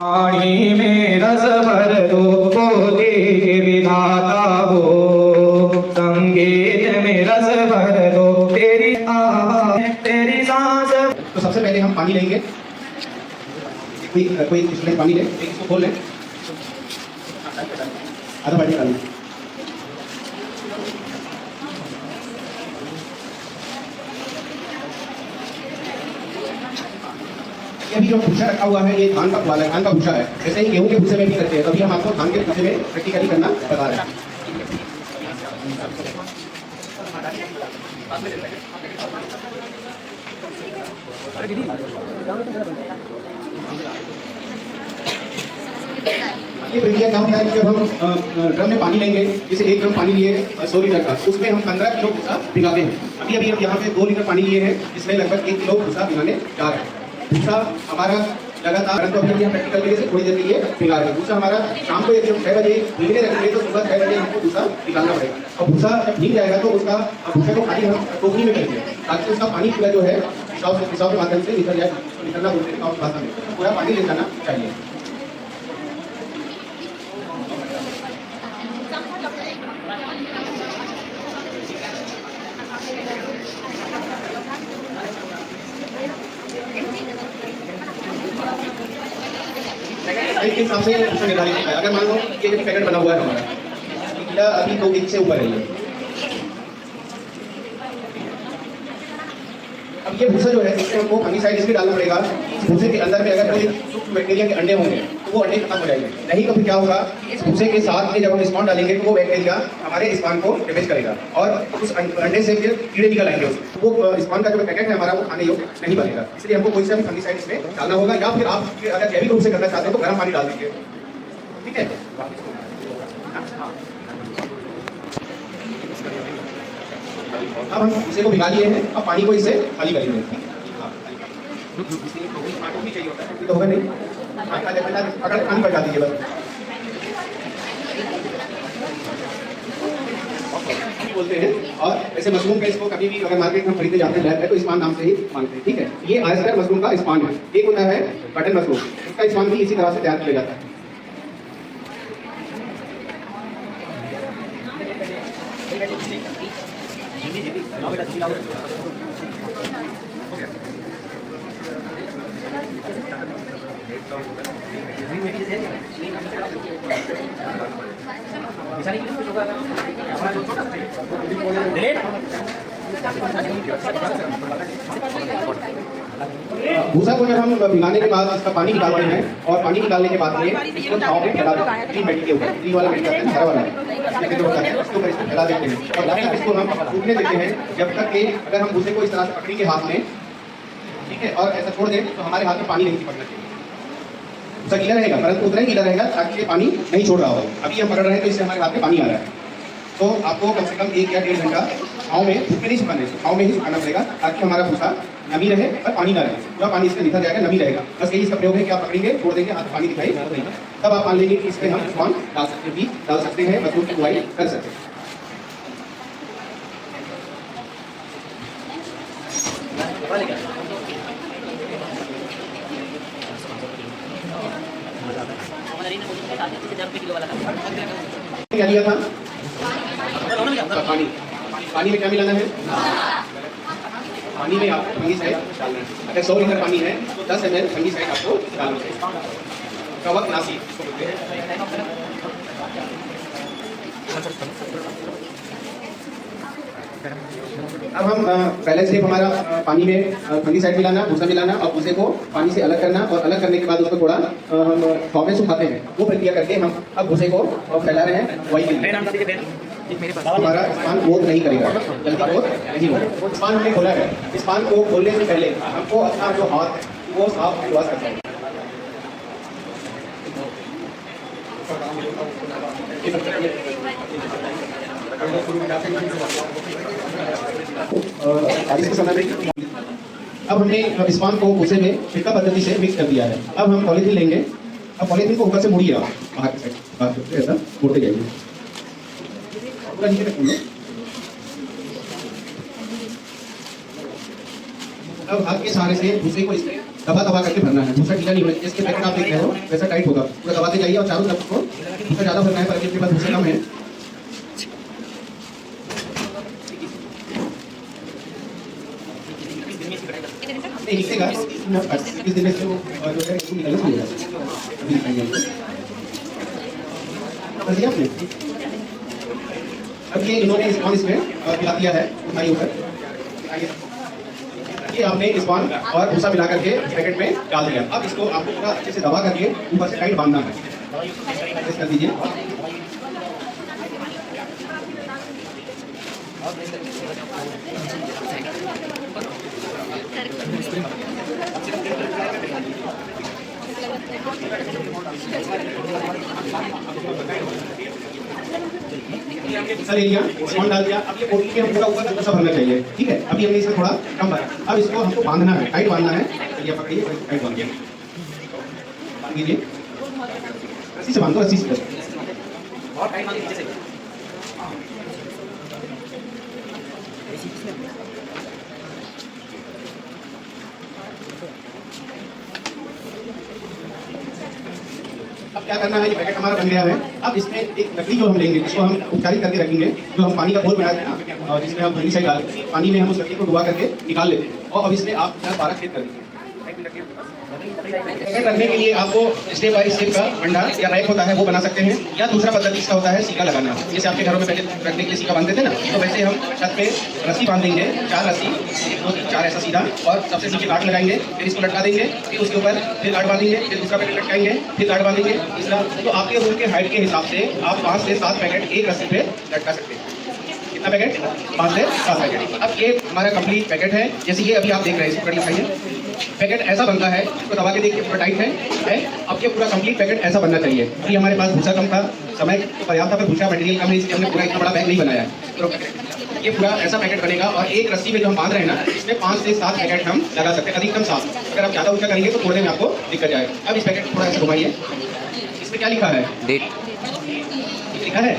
पानी में रस भर दो बोले विधाता हो, संगीत में रस भर दो तेरी आवाज़ तेरी सांस। तो सबसे पहले हम पानी लेंगे। कोई स्टूडेंट पानी ले, इसको खोल लें, आधा बाल्टी डालें। अभी जो भूसा रखा हुआ है ये धान का पुआल है, धान का भूसा है। जैसे ही गेहूं के भूसे में भी करते हैं, तभी हम आपको धान के भूसे में प्रैक्टिकली करना बता रहे हैं। ये प्रक्रिया क्या होता है कि जब हम ड्रम में पानी लेंगे, जैसे 1 ड्रम पानी लिए 100 लीटर का, उसमें हम 15 किलो भूसा भिगाते हैं। अभी हम यहाँ पे 2 लीटर पानी लिए हैं, इसमें लगभग 1 किलो भूसा भिगाने जा रहे हैं। भूसा हमारा लगातार, तो अभी हम प्रैक्टिकल के लिए थोड़ी देर के लिए भिगा रहे हैं। भूसा हमारा शाम को जब 6 बजे भीगने रखेंगे तो सुबह 6 बजे हमको भूसा निकालना पड़ेगा। और भूसा जब भीग जाएगा तो उसका भूसे को खाली हम टोकरी में करेंगे, ताकि उसका पानी पूरा जो है पिसाव के माध्यम से निकल जाए। निकलना बोलते हैं भाषा में, पूरा पानी ले जाना चाहिए। एक हिसाब से निर्धारित है। अगर मान लो ये जो पैकेट बना हुआ है हमारा, अभी 2 इंच से ऊपर है ये। अब ये भूसा जो है, इसमें हमको फंगिसाइड इसलिए डालना पड़ेगा। इस भूसे के अंदर में अगर कोई सूक्ष्म बैक्टीरिया के अंडे होंगे तो वो अंडे खत्म हो जाएंगे। नहीं तो फिर क्या होगा, इस भूसे के साथ में जब हम स्पॉन डालेंगे तो वो बैक्टीरिया हमारे स्पॉन को डैमेज करेगा और उस अंडे से फिर कीड़े निकल आएंगे। वो स्पॉन का जो पैकेट है हमारा वो खाने योग्य नहीं बनेगा। इसलिए हमको कोई सा भी फंगिसाइड इसमें डालना होगा, या फिर आप अगर जैविक रूप से करना चाहते हैं तो गर्म पानी डाल दीजिए। ठीक है, अब हम इसे को भिगा लिए हैं। अब पानी को इसे खाली करेंगे। तो होगा नहीं, अगर पानी पलटा दीजिए बस। बोलते हैं। और ऐसे मशरूम का इसको कभी भी अगर मार्केट में खरीदे जाते हैं तो स्पान नाम से ही मानते हैं। ठीक है, ये आयस्टर मशरूम का स्पान है। एक होता है बटन मशरूम, इसका स्पान भी इसी तरह से तैयार किया जाता है। भूसा को जब हम भिगाने के बाद इसका पानी निकालते हैं और पानी निकालने के बाद में इसको छांव में फैला देते हैं। ग्रीन मैटी के ऊपर, ग्रीन वाला मैटी आता है, हरा वाला लेकिन जो होता है उसके ऊपर इसको फैला देते हैं और लास्ट इसको हम सूखने देते हैं जब तक कि अगर हम भूसे को इस तरह से पकड़ेंगे हाथ में, ठीक है, और ऐसा छोड़ दें तो हमारे हाथ में पानी नहीं चिपकना चाहिए। भूसा गीला रहेगा परंतु उतना ही गीला रहेगा ताकि ये पानी नहीं छोड़ रहा हो। अभी हम पकड़ रहे हैं तो इससे हमारे हाथ में पानी आ रहा है। तो आपको कम से कम 1 या 1.5 घंटा छाँव में धूप में नहीं सुखाना है, छाँव में ही सुखाना पड़ेगा ताकि हमारा भूसा नमी रहे और पानी ना रहे। जब पानी इसमें निकल जाएगा नमी रहेगा। बस यही इसका प्रयोग है कि आप पकड़ेंगे, छोड़ देंगे, हाथ पानी दिखाई देगा, तब आप मान लेंगे कि इसमें हम स्पॉन डाल सकते हैं, बीज डाल सकते हैं, मशरूम की बुआई कर सकते हैं। क्या लिया था? पानी में क्या मिलाना है? पानी में आपको फंगिसाइड डालना है। अगर 100 लीटर पानी है तो 10 ml फंगिसाइड आपको डालना है। कवकनाशी इसको बोलते हैं। अब हम पहले स्टेप हमारा पानी में फंगिसाइड मिलाना, भूसा मिलाना और भूसे को पानी से अलग करना और अलग करने के बाद उसको थोड़ा हम छाँव में सुखाते हैं। वो प्रक्रिया करके हम अब भूसे को फैला रहे हैं वही हमारा स्पान ग्रोथ नहीं करेगा, जल्दी ग्रोथ नहीं होगा। स्पान हमने खोला है, स्पान को खोलने से पहले हमको अपना जो हाथ है वो साफ वॉश करना है। बारिश के समय में अब हमने स्पान को भूसे में छिड़का पद्धति से मिक्स कर दिया है। अब हम पॉलीथीन लेंगे। अब पॉलीथीन को ऊपर से मुड़िए, आप बाहर की साइड ऐसा मुड़ते जाइए। नीचे तक खोलो। अब हाथ के सहारे से भूसे को इसमें दबा दबा करके भरना है, दूसरा ढीला नहीं होना चाहिए। इसके पैकेट आप देख रहे हो वैसा टाइट होगा, पूरा दबाते जाइए और चारों तरफ को दूसरा ज़्यादा भरना है, पर आपके पास दूसरा कम है। नहीं लिखेगा इस दिन में से वो जो है इसको निकालना चाहिए। अभी दिखाएंगे कर दिया आपने। अब ये इन्होंने स्पॉन इसमें मिला दिया है उठाइए ऊपर, ये आपने स्पॉन और भूसा मिला करके पैकेट में डाल दिया। अब इसको आपको पूरा अच्छे से दबा करके ऊपर से टाइट बांधना है, प्रेस कर दीजिए। सर एरिया स्पॉन डाल दिया। अब ये पोटली के हम पूरा ऊपर भूसा भरना चाहिए, ठीक है। अभी हमने इसमें थोड़ा कम भरा, अब इसको हमको बांधना है, टाइट बांधना है। चलिए पकड़िए, टाइट बांधिए, बांध दीजिए, रस्सी से बांधो, रस्सी से और टाइट बांधिए नीचे से। अब क्या करना है, ये पैकेट हमारा बन गया है। अब इसमें एक लकड़ी जो हम लेंगे, इसको हम उपचारित करके रखेंगे, जो हम पानी का घोल बनाते हैं ना, और जिसमें हम फंगिसाइड डाल पानी में हम उस लकड़ी को डुबा करके निकाल लेते हैं। और अब इसमें आप 12 छेद कर दीजिए। पैकेट रखने के लिए आपको स्टेप बाय स्टेप का अंडा या रैक होता है वो बना सकते हैं, या दूसरा पद्धति इसका होता है सीका लगाना। जैसे आपके घरों में पहले रखने के लिए सीका बांधते थे ना, तो वैसे हम छत पे रस्सी बांध देंगे, 4 रस्सी, 1 2 3 4 ऐसा सीधा, और सबसे नीचे गांठ लगाएंगे, फिर इसको लटका देंगे, फिर उसके ऊपर फिर गांठ बांधेंगे, फिर दूसरा पैकेट लटकाएंगे, फिर गांठ बांधेंगे, तीसरा। तो आपके रूम के हाइट के हिसाब से आप 5 से 7 पैकेट एक रस्सी पे लटका सकते हैं। कितना पैकेट? 5 से 7 पैकेट। अब ये हमारा कंप्लीट पैकेट है। जैसे ये अभी आप देख रहे हैं, इसको कर दिखाइए। पैकेट ऐसा बनता है, इसको दबा के देखिए, पूरा टाइट है। अब ये पूरा कंप्लीट पैकेट ऐसा बनना चाहिए। अभी हमारे पास भूसा कम था, समय तो पर्याप्त था, पर भूसा मटेरियल कम है, इसलिए हमने पूरा इतना बड़ा बैग नहीं बनाया है। तो ये पूरा ऐसा पैकेट बनेगा, और एक रस्सी में जो हम बांध रहे हैं ना, इसमें 5 से 7 पैकेट हम लगा सकते हैं, अधिकतम 7। अगर आप ज़्यादा ऊँचा करेंगे तो तोड़ने में आपको दिक्कत जाएगा। अब इस पैकेट को थोड़ा ऐसा घुमाइए, इसमें क्या लिखा है? डेट लिखा है,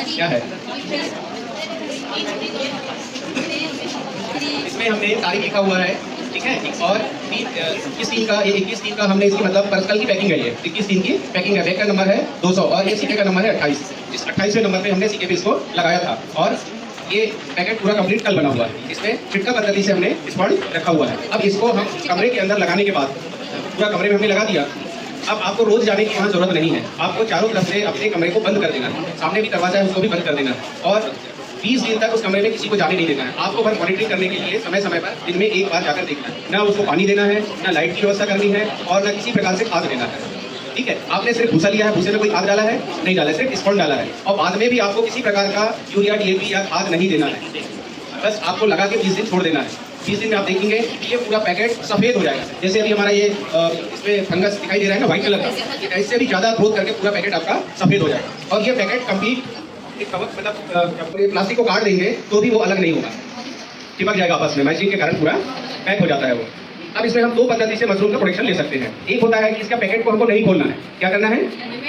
क्या है इसमें? हमने तारीख लिखा हुआ है, ठीक है। और 21 का, ये 21 का हमने इसकी मतलब पर्सनल की पैकिंग है, ये 21 की पैकिंग है। बैग का नंबर है 200 और ये सीके का नंबर है 28। इस 28वें नंबर पे हमने सीके पे इसको लगाया था, और ये पैकेट पूरा कंप्लीट कल बना हुआ है। इसमें छिटका पद्धति से हमने स्पॉन्ज रखा हुआ है। अब इसको हम कमरे के अंदर लगाने के बाद, पूरा कमरे में हमने लगा दिया। अब आपको रोज जाने की वहाँ जरूरत नहीं है, आपको चारों तरफ से अपने कमरे को बंद कर देना है। सामने भी दरवाजा है, उसको भी बंद कर देना है, और 20 दिन तक उस कमरे में किसी को जाने नहीं देना है। आपको बस मॉनिटरिंग करने के लिए समय समय पर दिन में एक बार जाकर देखना है। ना उसको पानी देना है, ना लाइट की व्यवस्था करनी है, और ना किसी प्रकार से खाद देना है, ठीक है। आपने सिर्फ भूसा लिया है, भूसे में कोई खाद डाला है? नहीं डाला है, सिर्फ स्पॉन्ज डाला है। और बाद में भी आपको किसी प्रकार का यूरिया, DAP या खाद नहीं देना है, बस आपको लगा के 20 दिन छोड़ देना है। 20 दिन में आप देखेंगे ये पूरा पैकेट सफ़ेद हो जाएगा। जैसे अभी हमारा ये इसमें फंगस दिखाई दे रहा है ना, व्हाइट कलर का, इससे भी ज़्यादा ग्रोथ करके पूरा पैकेट आपका सफ़ेद हो जाएगा। और ये पैकेट कंप्लीट मतलब प्लास्टिक को काट देंगे तो भी वो अलग नहीं होगा, चिपक जाएगा आपस में, मैचिंग के कारण पूरा पैक हो जाता है वो। अब इसमें हम 2 पद्धति से मशरूम का प्रोडक्शन ले सकते हैं। एक होता है कि इसका पैकेट को हमको नहीं खोलना है। क्या करना है?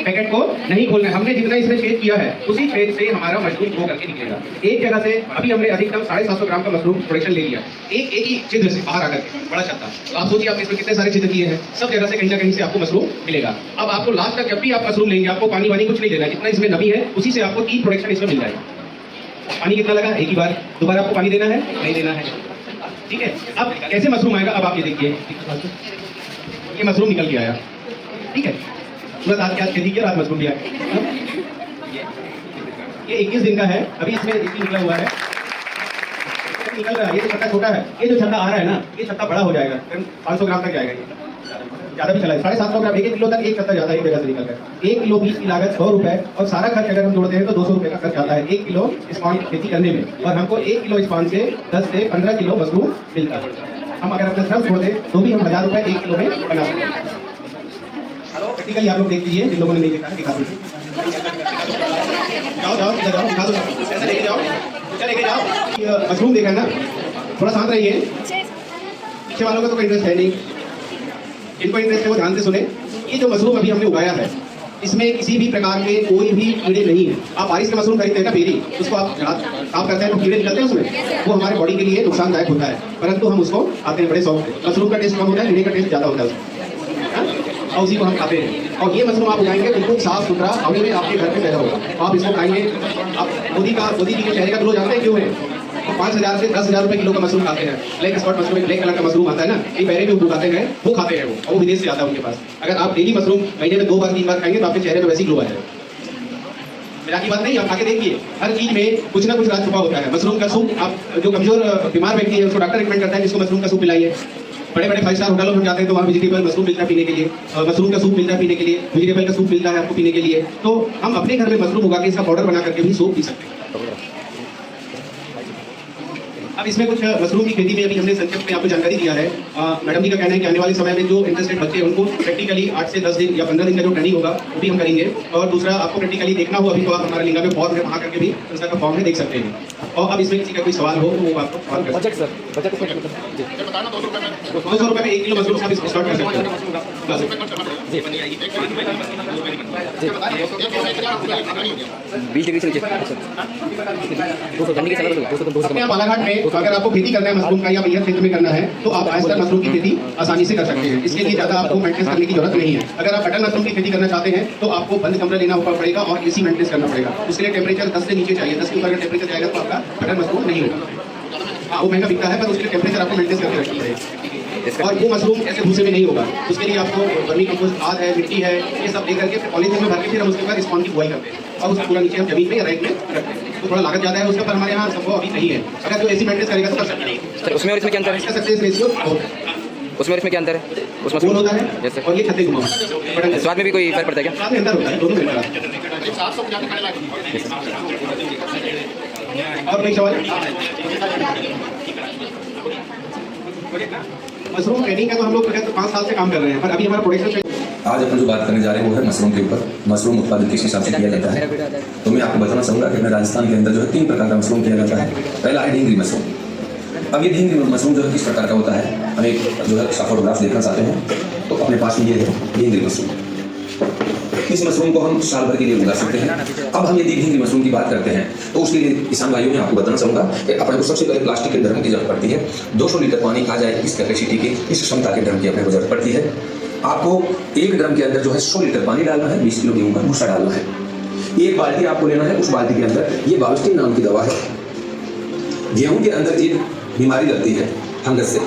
पैकेट को नहीं खोलना है। हमने जितना इसमें छेद किया है उसी छेद से हमारा मशरूम ग्रो करके निकलेगा। एक जगह से अभी हमने अधिकतम 750 ग्राम का मशरूम प्रोडक्शन ले लिया, एक ही छिद्र से बाहर आकर के, बड़ा छत्ता। तो आप सोचिए आपने इसमें कितने सारे छिद्र किए हैं, सब जगह से कहीं ना कहीं से आपको मशरूम मिलेगा। अब आपको लास्ट तक जब भी आप मशरूम लेंगे, आपको पानी वानी कुछ नहीं देना है, जितना इसमें नमी है उसी से आपको 3 प्रोडक्शन इसमें मिल जाएगा। पानी कितना लगा? एक ही बार। दोबारा आपको पानी देना है? नहीं देना है, ठीक है। अब कैसे मशरूम आएगा? अब आप ये देखिए, ये मशरूम निकल के आया, ठीक है। सूरत आज क्या खेती किया, रात मशरूम भी आया। ये 21 दिन का है, अभी इसमें इसी निकला हुआ है, निकल रहा है। ये जो छत्ता छोटा है, ये जो छत्ता आ रहा है ना, ये छत्ता बड़ा हो जाएगा, 500 ग्राम तक जाएगा। ये ज़्यादा भी चला है, 750 ग्राम, 1 किलो तक एक छत्ता जाता है एक जगह से निकल कर। 1 किलो बीज की लागत 100 रुपये, और सारा खर्च अगर हम जोड़ते हैं तो 200 रुपये का खर्च आता है 1 किलो स्पॉन खेती करने में। और हमको 1 किलो स्पॉन से 10 से 15 किलो मशरूम मिलता है। हम अगर अपना श्रम छोड़ दें तो भी हम 1000 रुपये 1 किलो में बना सकते हैं। प्रैक्टिकली आप लोग देख लीजिए, जिन लोगों ने नहीं देखा है दिखा दीजिए। जाओ जाओ इधर जाओ, दिखा दो, ऐसा लेके जाओ, क्या लेके जाओ। मशरूम देखा ना, थोड़ा शांत रहिए, पीछे वालों का तो कोई इंटरेस्ट है नहीं, इनको इंटरेस्ट है वो ध्यान से सुने। ये जो मशरूम अभी हमने उगाया है, इसमें किसी भी प्रकार के कोई भी कीड़े नहीं है। आप बारिश के मशरूम खरीदते हैं ना पेरी, उसको आप साफ करते हैं तो कीड़े निकलते हैं उसमें, वो हमारे बॉडी के लिए नुकसानदायक होता है, परंतु हम उसको खाते हैं बड़े शौक से। मशरूम का टेस्ट कम होता है, कीड़े का टेस्ट ज़्यादा होता है उसमें, हाँ? और उसी को हम खाते हैं। और ये मशरूम आप उगाएंगे बिल्कुल साफ सुथरा हवे में आपके घर पे पैदा होगा, आप इसको खाएंगे। आप मोदी जी के चेहरे का ग्लो जानते हैं क्यों है? तो 5,000 से 10,000 रुपए किलो का मशरूम खाते हैं। ब्लैक स्पॉट मशरूम, एक ब्लैक कलर का मशरूम आता है ना, ये पहले भी उगाते हैं, वो खाते हैं वो, और वो विदेश से आता है उनके पास। अगर आप डेली मशरूम महीने में 2 बार 3 बार खाएंगे तो आपके चेहरे पे वैसी ग्लो आ जाएगा। मेरा की बात नहीं, आप खाके देखिए, हर चीज में कुछ ना कुछ राज छुपा होता है। मशरूम का सूप, आप जो कमजोर बीमार व्यक्ति है उसको डॉक्टर रिकमेंड करता है जिसको मशरूम का सूप पिलाइए। बड़े बड़े 5 स्टार होटलों में जाते हैं तो वहाँ वेजिटेबल मशरूम मिलता है पीने के लिए, मशरूम का सूप मिलता है पीने के लिए, वेजिटेबल का सूप मिलता है आपको पीने के लिए। तो हम अपने घर में मशरूम उगा के इसका पाउडर बना करके भी सूप पी सकते हैं। अब इसमें कुछ मशरूम की खेती में अभी हमने संक्षेप में आपको जानकारी दिया है। मैडम जी का कहना है कि आने वाले समय में जो इंटरेस्टेड बच्चे हैं उनको प्रैक्टिकली 8 से 10 दिन या 15 दिन का जो ट्रेनिंग होगा वो भी हम करेंगे। और दूसरा, आपको प्रैक्टिकली देखना हो अभी तो आप हमारे लिंगा पे फॉर्म है, वहाँ करके भी संस्था का फॉर्म है, देख सकते हैं। और अब इसमें किसी का कोई सवाल हो तो वो आपको सवाल कर सकते हैं। बजट सर, 200 रुपये में 1 किलो मशरूम से आप इसको स्टार्ट कर सकते हैं। बीस डिग्री से नीचे 200 ठंडी की सलाह 200 अपने बालाघाट में अगर आपको खेती करना है मशरूम का या मैहर क्षेत्र में करना है तो आप आयस्टर मशरूम की खेती आसानी से कर सकते हैं। इसके लिए ज़्यादा आपको मेंटेनेंस करने की जरूरत नहीं है। अगर आप बटन मशरूम की खेती करना चाहते हैं तो आपको बंद कमरा लेना पड़ेगा और एसी मेंटेनेंस करना पड़ेगा। उसके लिए टेम्परेचर 10 से नीचे चाहिए। 10 के ऊपर अगर टेम्परेचर जाएगा तो आपका बटन मशरूम नहीं होगा। हाँ, वो महंगा बिकता है, पर उसके लिए टेम्परेचर आपको मेंटेनेंस करके रखनी है। और वो मशरूम ऐसे भूसे में नहीं होगा, उसके लिए आपको वर्मी कंपोस्ट, खाद है, मिट्टी है, ये सब दे करके पॉलीथीन में भर के फिर हम उसके बाद स्पॉन की बुआई करते हैं और उसको पूरा नीचे हम जमीन में या रैक में रखते हैं। तो थोड़ा लागत ज़्यादा है उसका, पर हमारे यहाँ संभव अभी नहीं है। अगर जो ऐसी मेंटेनेंस करेगा तो कर सकते हैं। सर, उसमें और इसमें क्या अंतर है? इसका सक्सेस रेशियो उसमें और इसमें क्या अंतर है? उसमें गोल होता है यस सर। और ये छत्ते घुमाओ। स्वाद में भी कोई फर्क पड़ता है क्या? स्वाद में अंतर होता है, दोनों में अंतर आता है। और कोई सवाल? मशरूम ट्रेनिंग का तो हम लोग 5 साल से काम कर रहे हैं, पर अभी हमारा प्रोडक्शन आज अपन जो बात करने जा रहे हैं वो है मशरूम के ऊपर। मशरूम उत्पादन किस हिसाब से किया जाता है, तो मैं आपको बताना चाहूँगा कि अपने राजस्थान के अंदर जो है 3 प्रकार का मशरूम किया जाता है। पहला है ढींगरी मशरूम। अब ये ढींगरी मशरूम जो है किस प्रकार का होता है, हम एक जो है इसका फोटोग्राफ देखना चाहते हैं तो अपने पास में ये है ढींगरी मशरूम। इस मशरूम को हम साल भर के लिए उगा सकते हैं। अब हम यदि ढींगरी मशरूम की बात करते हैं तो उसके लिए किसान भाइयों में आपको बताना चाहूँगा कि अपने को सबसे पहले प्लास्टिक के ड्रम की जरूरत पड़ती है। 200 लीटर पानी आ जाए इस कैपेसिटी की, इस क्षमता के ड्रम की अपने को जरूरत पड़ती है। आपको एक ड्रम के अंदर जो है 100 लीटर पानी डालना है, 20 किलो गेहूं का भूसा डालना है। एक बाल्टी आपको लेना है, उस बाल्टी के अंदर ये बाविस्टिन नाम की दवा है। गेहूं के अंदर एक बीमारी लगती है फंगस से,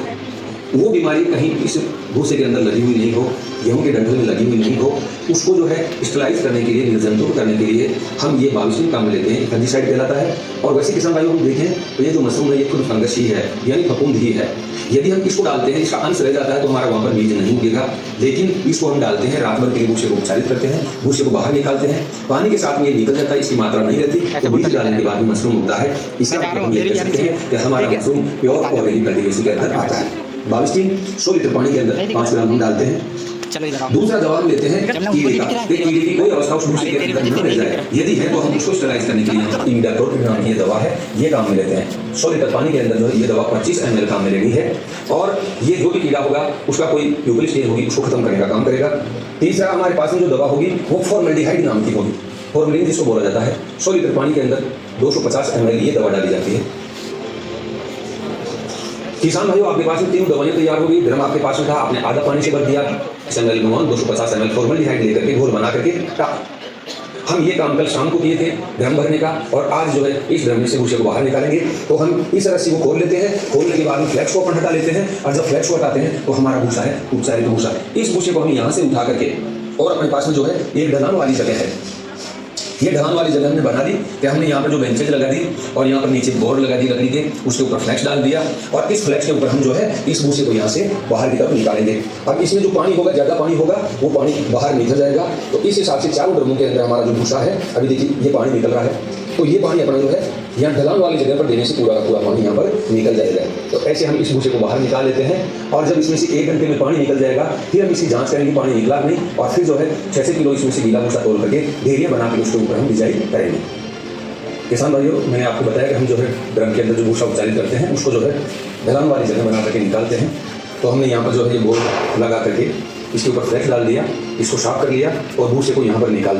वो बीमारी कहीं इस भूसे के अंदर लगी हुई नहीं हो, गेहूं के डंठल में लगी हुई नहीं हो, उसको जो है स्टरलाइज करने के लिए, निर्जंतुक करने के लिए हम ये बाविस्टिन काम में लेते हैं। फंजीसाइड कहलाता है। और वैसे किसान भाइयों को देखें तो ये जो मशरूम है ये खुद फंगस ही है, यानी फफूंद ही है। यदि हम इसको डालते हैं, इसका अंश रह जाता है तो हमारा वहाँ पर बीज नहीं उगेगा, लेकिन इसको हम डालते हैं, रात भर के लिए भूसे को उपचारित करते हैं, भूसे को बाहर निकालते हैं, पानी के साथ में ये निकल जाता है, इसकी मात्रा नहीं रहती, तो बीज डालने के बाद भी मशरूम उगता है। इसका हम ये कह सकते हैं कि हमारा मशरूम प्योर ऑर्गेनिक कल्टीवेशन के अंदर आता है। बाविस्टिन 100 लीटर पानी के अंदर 5 ग्राम हम डालते हैं। दूसरा दवा हम लेते हैं कीड़े का। कीड़े की कोई अवस्था उस भूसे के अंदर न रह जाए, यदि है तो हम उसको स्टरलाइज करने के लिए इमिडाक्लोप्रिड नाम की ये दवा है, ये काम में लेते हैं। 100 लीटर पानी के अंदर जो है ये दवा 25 ml काम में लेनी है और ये जो भी कीड़ा होगा उसका कोई ट्यूबल स्टेज होगी उसको खत्म करने का काम करेगा। तीसरा हमारे पास में जो दवा होगी वो फॉर्मेल्डिहाइड नाम की होगी, फॉर्मेलिन जिसको बोला जाता है। 100 लीटर पानी के अंदर 250 ml ये दवा डाली जाती है। किसान भाइयों, आपके पास में 3 दवाइयां तैयार होगी। ड्रम आपके पास में था, आपने आधा पानी से भर दिया, 250 ml फॉर्मेल्डिहाइड लेकर के घोल बना करके हम ये काम कल शाम को किए थे ड्रम भरने का, और आज जो है इस ड्रम में से भूसे को बाहर निकालेंगे। तो हम इस रस्सी को खोल लेते हैं, खोलने के बाद में फ्लैक्स को अपन हटा लेते हैं, और जब फ्लैक्स को हटाते हैं तो हमारा भूसा है उपचारित भूसा। इस भूसे को हम यहाँ से उठा करके, और अपने पास में जो है एक ढलान वाली जगह है, ये ढलान वाली जगह हमने बना दी कि हमने यहाँ पर जो बेंचेज लगा दी और यहाँ पर नीचे बोर्ड लगा दी लकड़ी के, उसके ऊपर फ्लैक्स डाल दिया, और इस फ्लैक्स के ऊपर हम जो है इस भूसे को यहाँ से बाहर की तरफ निकालेंगे। अब इसमें जो पानी होगा, ज़्यादा पानी होगा, वो पानी बाहर निकल जाएगा। तो इस हिसाब से 4 ड्रमों के अंदर हमारा जो भूसा है, अभी देखिए ये पानी निकल रहा है, तो ये पानी अपना जो है यहाँ ढलान वाली जगह पर देने से पूरा का पूरा पानी यहाँ पर निकल जाएगा। तो ऐसे हम इस भूसे को बाहर निकाल लेते हैं, और जब इसमें से 1 घंटे में पानी निकल जाएगा फिर हम इसकी जांच करेंगे पानी निकला नहीं, और फिर जो है 6 किलो इसमें से गीला भूसा तोड़ करके ढेरियाँ बना के उसके ऊपर हम डिजाइन करेंगे। किसान भाइयों, मैंने आपको बताया कि हम जो है ड्रम के अंदर जो भूसा उपचारित करते हैं उसको जो है ढलान वाली जगह बना करके निकालते हैं। तो हमने यहाँ पर जो है ये बोर्ड लगा करके इसके ऊपर फ्लेक्स डाल दिया, इसको साफ कर लिया और भूसे को यहाँ पर निकाल दिया।